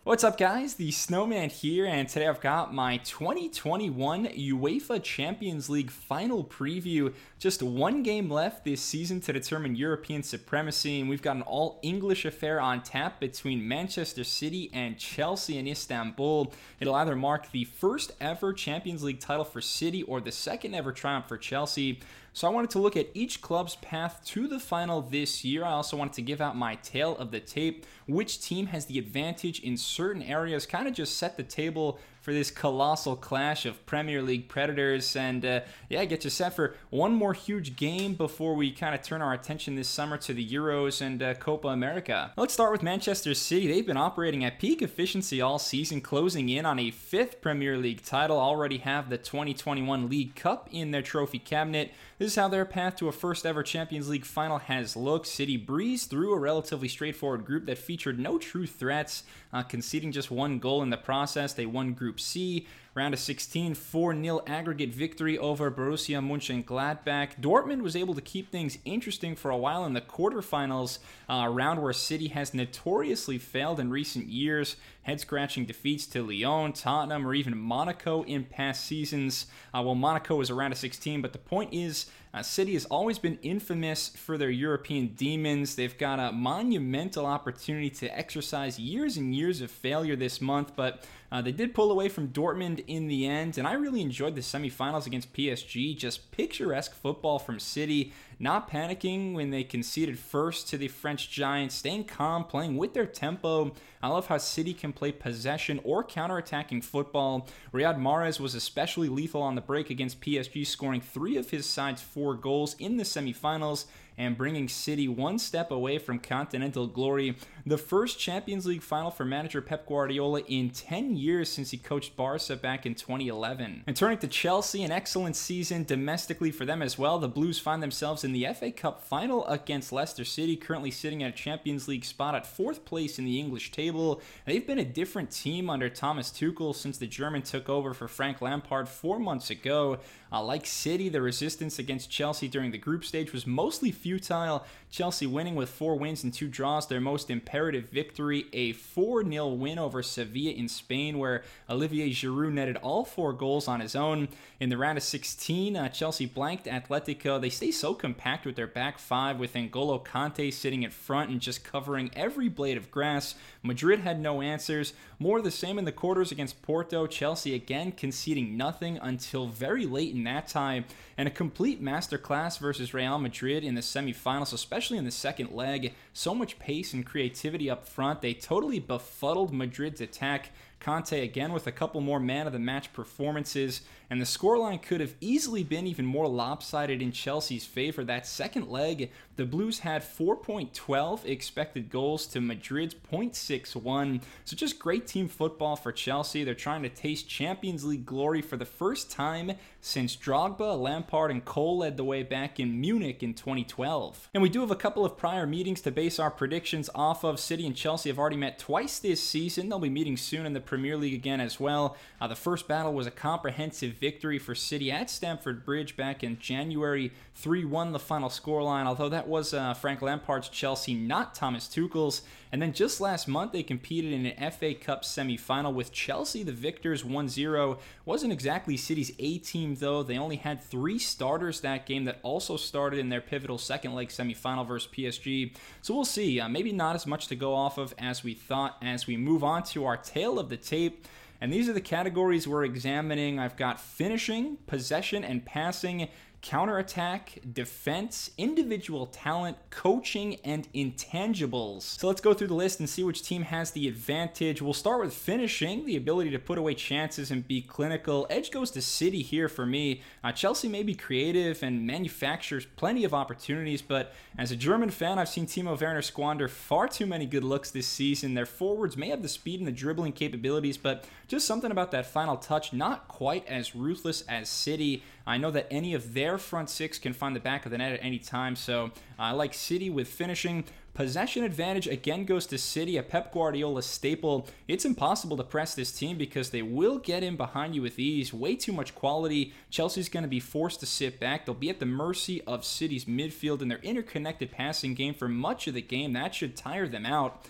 What's up, guys? The Snowman here, and today I've got my 2021 UEFA Champions League Final Preview. Just one game left this season to determine European supremacy, and we've got an all-English affair on tap between Manchester City and Chelsea in Istanbul. It'll either mark the first ever Champions League title for City or the second ever triumph for Chelsea. So I wanted to look at each club's path to the final this year. I also wanted to give out my tale of the tape, which team has the advantage in certain areas, kind of just set the table for this colossal clash of Premier League predators, and get you set for one more huge game before we kind of turn our attention this summer to the Euros and Copa America. Let's start with Manchester City. They've been operating at peak efficiency all season, closing in on a fifth Premier League title, already have the 2021 League Cup in their trophy cabinet. This is how their path to a first ever Champions League final has looked. City breezed through a relatively straightforward group that featured no true threats, conceding just one goal in the process. They won Group C. Round of 16, 4-0 aggregate victory over Borussia Mönchengladbach. Dortmund was able to keep things interesting for a while in the quarterfinals, a round where City has notoriously failed in recent years. Head-scratching defeats to Lyon, Tottenham, or even Monaco in past seasons. Monaco was a round of 16, but the point is, City has always been infamous for their European demons. They've got a monumental opportunity to exercise years and years of failure this month, but they did pull away from Dortmund in the end, and I really enjoyed the semifinals against PSG. Just picturesque football from City, not panicking when they conceded first to the French giants, staying calm, playing with their tempo. I love how City can play possession or counter-attacking football. Riyad Mahrez was especially lethal on the break against PSG, scoring 3 of his side's 4 goals in the semifinals and bringing City one step away from continental glory. The first Champions League final for manager Pep Guardiola in 10 years since he coached Barca back in 2011. And turning to Chelsea, an excellent season domestically for them as well. The Blues find themselves in the FA Cup final against Leicester City, currently sitting at a Champions League spot at 4th place in the English table. They've been a different team under Thomas Tuchel since the German took over for Frank Lampard 4 months ago. Like City, the resistance against Chelsea during the group stage was mostly futile. Chelsea winning with 4 wins and 2 draws, their most imperative victory, a 4-0 win over Sevilla in Spain, where Olivier Giroud netted all 4 goals on his own. In the round of 16, Chelsea blanked Atletico. They stay so compact with their back 5, with N'Golo Kante sitting in front and just covering every blade of grass. Madrid had no answers. More of the same in the quarters against Porto. Chelsea again conceding nothing until very late in that tie, and a complete masterclass versus Real Madrid in the semifinals, especially in the second leg. So much pace and creativity up front. They totally befuddled Madrid's attack. Conte again with a couple more man-of-the-match performances, and the scoreline could have easily been even more lopsided in Chelsea's favor. That second leg, the Blues had 4.12 expected goals to Madrid's 0.61, so just great team football for Chelsea. They're trying to taste Champions League glory for the first time since Drogba, Lampard, and Cole led the way back in Munich in 2012. And we do have a couple of prior meetings to base our predictions off of. City and Chelsea have already met twice this season. They'll be meeting soon in the Premier League again as well. The first battle was a comprehensive victory for City at Stamford Bridge back in January. 3-1 the final scoreline, although that was Frank Lampard's Chelsea, not Thomas Tuchel's. And then just last month, they competed in an FA Cup semi-final with Chelsea, the victors, 1-0. Wasn't exactly City's A team, though. They only had 3 starters that game that also started in their pivotal second leg semi-final versus PSG. So we'll see. Maybe not as much to go off of as we thought as we move on to our tale of the tape. And these are the categories we're examining. I've got finishing, possession and passing, counterattack, defense, individual talent, coaching, and intangibles. So let's go through the list and see which team has the advantage. We'll start with finishing, the ability to put away chances and be clinical. Edge goes to City here for me. Chelsea may be creative and manufactures plenty of opportunities, but as a German fan, I've seen Timo Werner squander far too many good looks this season. Their forwards may have the speed and the dribbling capabilities, but just something about that final touch, not quite as ruthless as City. I know that any of their front 6 can find the back of the net at any time, so I like City with finishing. Possession advantage again goes to City, a Pep Guardiola staple. It's impossible to press this team because they will get in behind you with ease. Way too much quality. Chelsea's going to be forced to sit back. They'll be at the mercy of City's midfield and their interconnected passing game for much of the game. That should tire them out.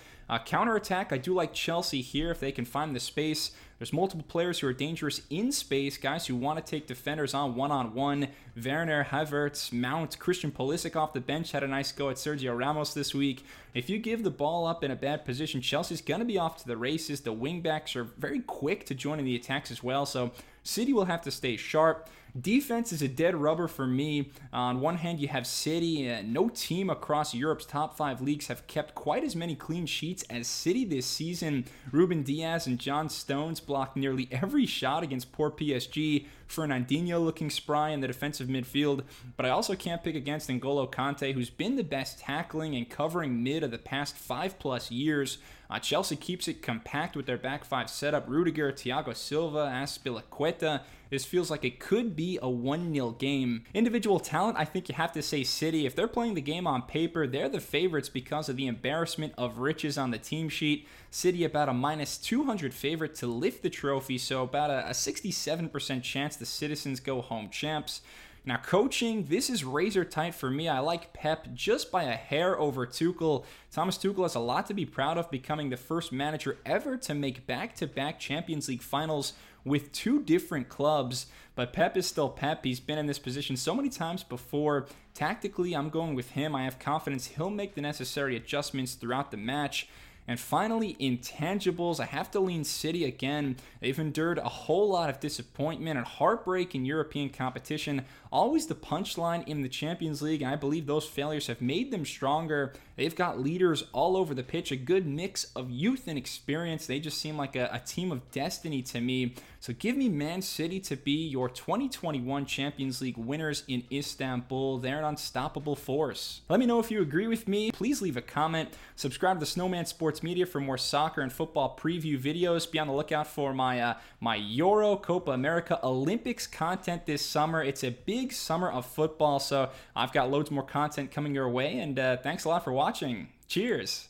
Counterattack, I do like Chelsea here if they can find the space. There's multiple players who are dangerous in space, guys who want to take defenders on one-on-one. Werner, Havertz, Mount, Christian Pulisic off the bench had a nice go at Sergio Ramos this week. If you give the ball up in a bad position, Chelsea's going to be off to the races. The wingbacks are very quick to join in the attacks as well, so City will have to stay sharp. Defense is a dead rubber for me. On one hand, you have City. No team across Europe's top 5 leagues have kept quite as many clean sheets as City this season. Ruben Diaz and John Stones blocked nearly every shot against poor PSG. Fernandinho looking spry in the defensive midfield. But I also can't pick against N'Golo Kante, who's been the best tackling and covering mid of the past 5+ years. Chelsea keeps it compact with their back 5 setup. Rudiger, Thiago Silva, Azpilicueta. This feels like it could be a 1-0 game. Individual talent, I think you have to say City. If they're playing the game on paper, they're the favorites because of the embarrassment of riches on the team sheet. City about a -200 favorite to lift the trophy, so about a 67% chance the Citizens go home champs. Now, coaching, this is razor tight for me. I like Pep just by a hair over Tuchel. Thomas Tuchel has a lot to be proud of, becoming the first manager ever to make back-to-back Champions League finals with 2 different clubs. But Pep is still Pep. He's been in this position so many times before. Tactically, I'm going with him. I have confidence he'll make the necessary adjustments throughout the match. And finally, intangibles, I have to lean City again. They've endured a whole lot of disappointment and heartbreak in European competition. Always the punchline in the Champions League, and I believe those failures have made them stronger. They've got leaders all over the pitch, a good mix of youth and experience. They just seem like a team of destiny to me. So give me Man City to be your 2021 Champions League winners in Istanbul. They're an unstoppable force. Let me know if you agree with me. Please leave a comment. Subscribe to the Snowman Sports Media for more soccer and football preview videos. Be on the lookout for my Euro, Copa America, Olympics content this summer. It's a big summer of football, so I've got loads more content coming your way, and thanks a lot for watching. Cheers!